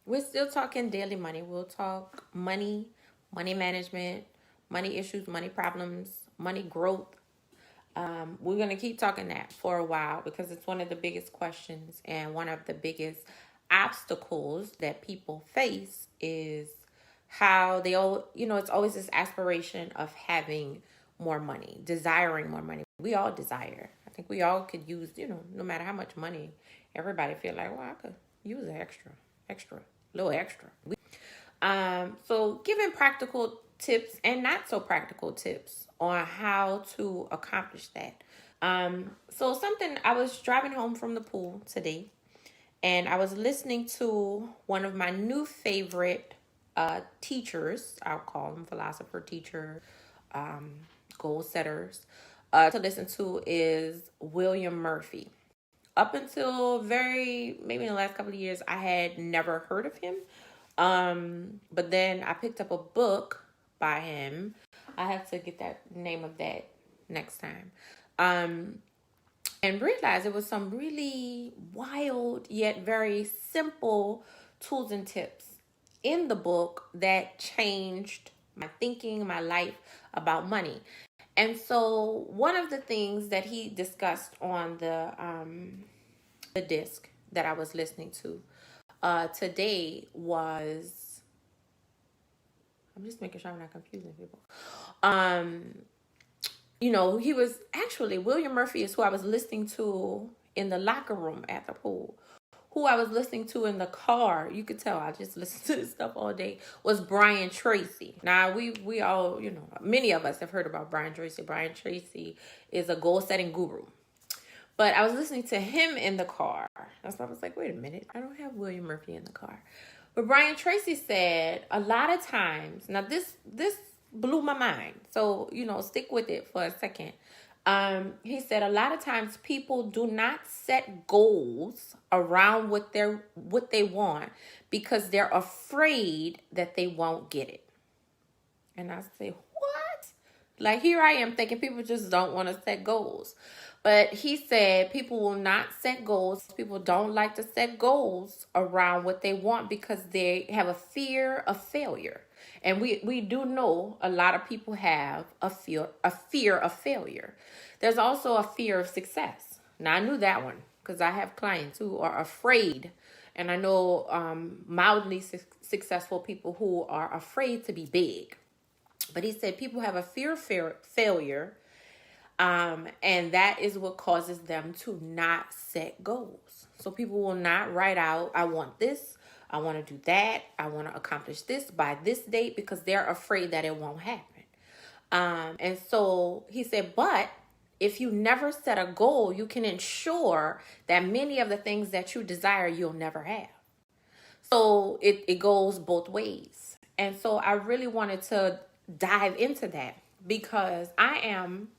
We're still talking daily money. We'll talk money, money management, money issues, money problems, money growth. We're going to keep talking that for a while because it's one of the biggest questions and one of the biggest obstacles that people face is how they all, it's always this aspiration of having more money, desiring more money. We all desire. I think we all could use, no matter how much money, everybody feel like, well, I could use an extra, little extra. So giving practical tips and not so practical tips on how to accomplish that. So something, I was driving home from the pool today and I was listening to one of my new favorite teachers. I'll call them philosopher, teacher, goal setters. To listen to is William Murphy. Up until maybe in the last couple of years, I had never heard of him. But then I picked up a book by him. I have to get that name of that next time. And realized it was some really wild yet very simple tools and tips in the book that changed my thinking, my life about money. And so one of the things that he discussed on the disc that I was listening to today was, I'm just making sure I'm not confusing people. He was actually, William Murphy is who I was listening to in the locker room at the pool. Who I was listening to in the car, you could tell I just listened to this stuff all day, was Brian Tracy. Now, we all, many of us have heard about Brian Tracy. Brian Tracy is a goal-setting guru. But I was listening to him in the car. That's why I was like, wait a minute, I don't have William Murphy in the car. But Brian Tracy said a lot of times, now this blew my mind. So, stick with it for a second. He said a lot of times people do not set goals around what they want because they're afraid that they won't get it. And I say, what? Like, here I am thinking people just don't want to set goals. But he said people will not set goals. People don't like to set goals around what they want because they have a fear of failure. And we do know a lot of people have a fear of failure. There's also a fear of success. Now, I knew that one because I have clients who are afraid. And I know mildly successful people who are afraid to be big. But he said people have a fear of failure. And that is what causes them to not set goals. So people will not write out, I want this, I want to do that, I want to accomplish this by this date because they're afraid that it won't happen. And so he said, but if you never set a goal, you can ensure that many of the things that you desire, you'll never have. So it goes both ways. And so I really wanted to dive into that because I am,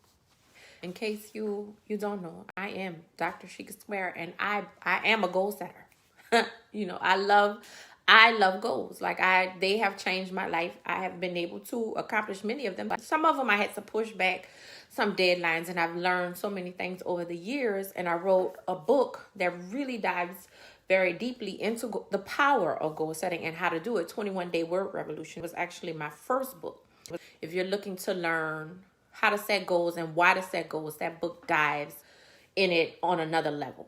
in case you don't know, I am Dr. Sheikah Square, and I am a goal setter. I love goals. Like they have changed my life. I have been able to accomplish many of them, but some of them I had to push back some deadlines, and I've learned so many things over the years. And I wrote a book that really dives very deeply into the power of goal setting and how to do it. 21 Day Word Revolution was actually my first book. If you're looking to learn how to set goals and why to set goals, that book dives in it on another level.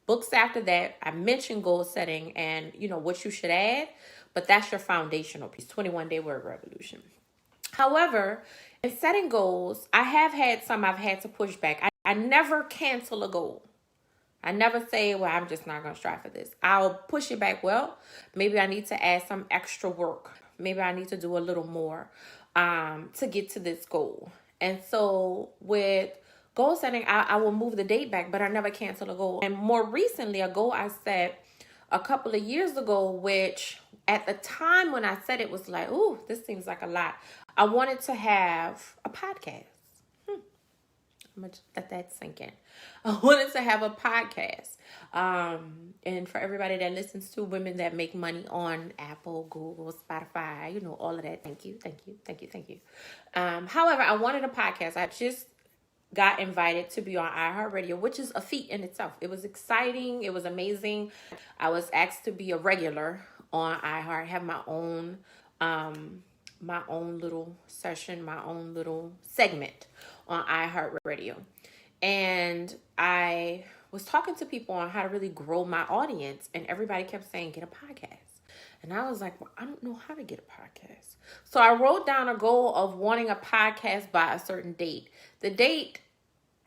Books after that, I mentioned goal setting and, what you should add, but that's your foundational piece, 21 Day Word Revolution. However, in setting goals, I have had some I've had to push back. I never cancel a goal. I never say, well, I'm just not going to strive for this. I'll push it back. Well, maybe I need to add some extra work. Maybe I need to do a little more to get to this goal. And so with goal setting, I will move the date back, but I never cancel a goal. And more recently, a goal I set a couple of years ago, which at the time when I said it was like, ooh, this seems like a lot. I wanted to have a podcast. I'm going to let that sink in. I wanted to have a podcast. And for everybody that listens to women that make money on Apple, Google, Spotify, all of that. Thank you. However, I wanted a podcast. I just got invited to be on iHeartRadio, which is a feat in itself. It was exciting. It was amazing. I was asked to be a regular on iHeart. I have my own little session, my own little segment on iHeartRadio. And I was talking to people on how to really grow my audience, and everybody kept saying, get a podcast. And I was like, well, I don't know how to get a podcast. So I wrote down a goal of wanting a podcast by a certain date. The date,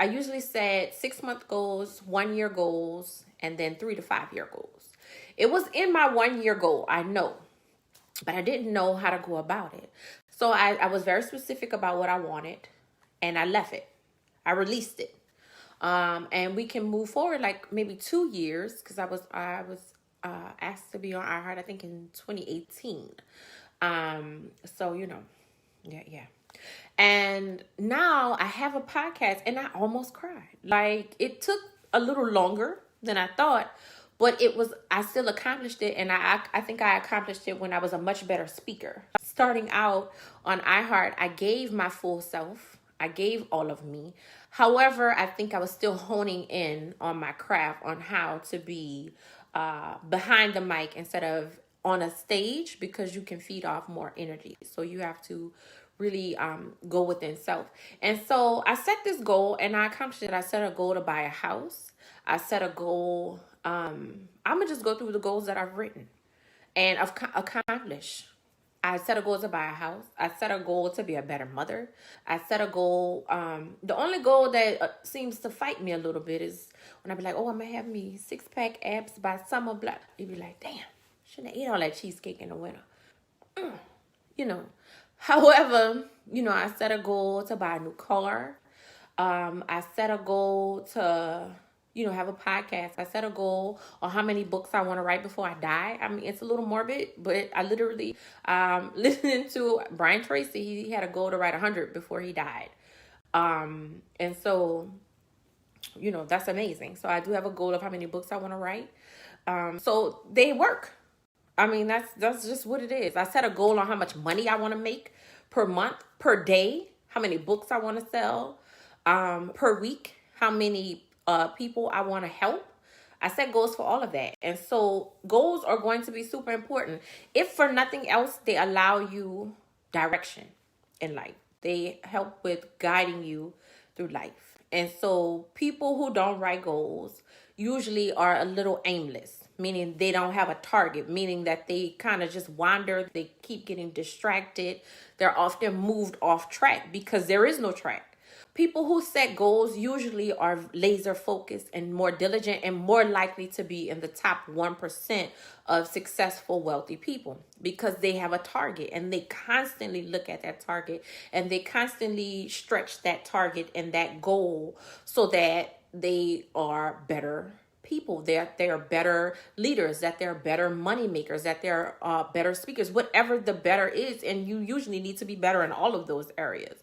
I usually said 6-month goals, 1-year goals, and then 3 to 5 year goals. It was in my 1-year goal, I know, but I didn't know how to go about it. So I was very specific about what I wanted, and I left it. I released it. And we can move forward like maybe 2 years, because I was asked to be on iHeart, I think in 2018. So, yeah. And now I have a podcast, and I almost cried. Like, it took a little longer than I thought, but I still accomplished it. And I think I accomplished it when I was a much better speaker. Starting out on iHeart, I gave my full self. I gave all of me. However, I think I was still honing in on my craft, on how to be behind the mic instead of on a stage, because you can feed off more energy. So you have to really go within self. And so I set this goal, and I accomplished it. I set a goal to buy a house. I set a goal. I'm going to just go through the goals that I've written and I've accomplished. I set a goal to buy a house. I set a goal to be a better mother. I set a goal. The only goal that seems to fight me a little bit is when I be like, oh, I'm going to have me 6-pack abs by summer. Black. You be like, damn, shouldn't have ate all that cheesecake in the winter. However, I set a goal to buy a new car. I set a goal to, have a podcast. I set a goal on how many books I want to write before I die. I mean, it's a little morbid, but I literally, listening to Brian Tracy, he had a goal to write 100 before he died. And so, that's amazing. So I do have a goal of how many books I want to write. So they work. I mean, that's just what it is. I set a goal on how much money I want to make per month, per day, how many books I want to sell, per week, how many people I want to help. I set goals for all of that. And so goals are going to be super important. If for nothing else, they allow you direction in life. They help with guiding you through life. And so people who don't write goals usually are a little aimless, meaning they don't have a target, meaning that they kind of just wander. They keep getting distracted. They're often moved off track because there is no track. People who set goals usually are laser focused and more diligent and more likely to be in the top 1% of successful, wealthy people, because they have a target and they constantly look at that target and they constantly stretch that target and that goal so that they are better people, that they're better leaders, that they're better money makers, that they're better speakers, whatever the better is. And you usually need to be better in all of those areas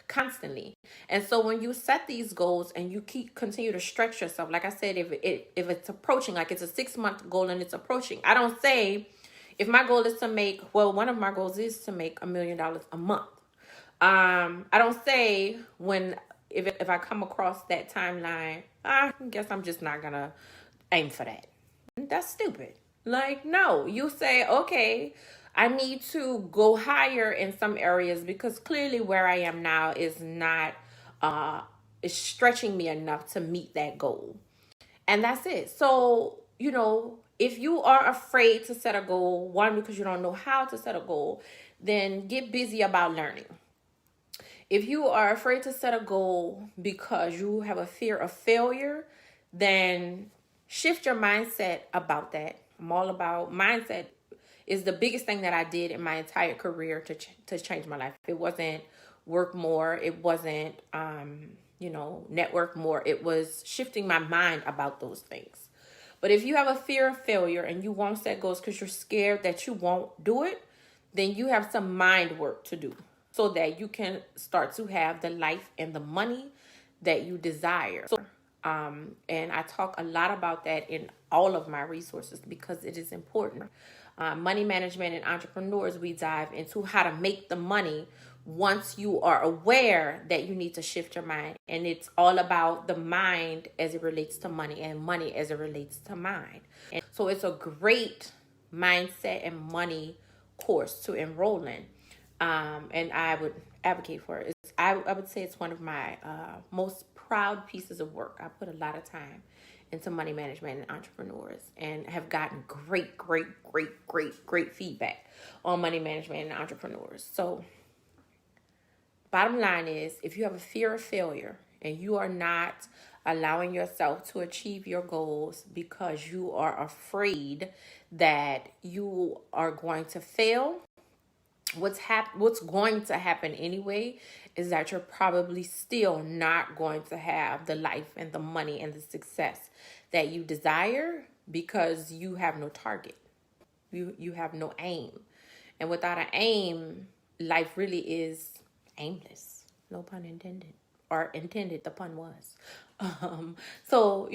constantly. And so when you set these goals and you continue to stretch yourself, like I said, if it's approaching, like it's a 6-month goal and it's approaching, I don't say, if my goal is to make, well, one of my goals is to make $1 million a month. I don't say if I come across that timeline, I guess I'm just not gonna aim for that. That's stupid. Like, no, you say, okay, I need to go higher in some areas because clearly where I am now is not, is stretching me enough to meet that goal. And that's it. So, if you are afraid to set a goal, one, because you don't know how to set a goal, then get busy about learning. If you are afraid to set a goal because you have a fear of failure, then shift your mindset about that. I'm all about mindset. Is the biggest thing that I did in my entire career to change my life. It wasn't work more. It wasn't, network more. It was shifting my mind about those things. But if you have a fear of failure and you won't set goals because you're scared that you won't do it, then you have some mind work to do so that you can start to have the life and the money that you desire. So, and I talk a lot about that in all of my resources because it is important. Money management and entrepreneurs, we dive into how to make the money once you are aware that you need to shift your mind. And it's all about the mind as it relates to money and money as it relates to mind. And so it's a great mindset and money course to enroll in. And I would advocate for it. I would say it's one of my most proud pieces of work. I put a lot of time into money management and entrepreneurs and have gotten great feedback on money management and entrepreneurs. So bottom line is, if you have a fear of failure and you are not allowing yourself to achieve your goals because you are afraid that you are going to fail, what's going to happen anyway is that you're probably still not going to have the life and the money and the success that you desire, because you have no target. You have no aim. And without an aim, life really is aimless. No pun intended. Or intended, the pun was. So,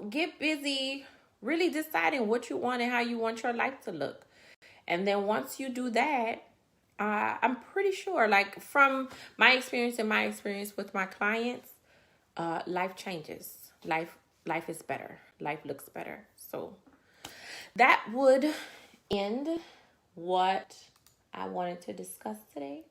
get busy really deciding what you want and how you want your life to look. And then once you do that, I'm pretty sure, like from my experience and my experience with my clients, life changes. Life is better. Life looks better. So that would end what I wanted to discuss today.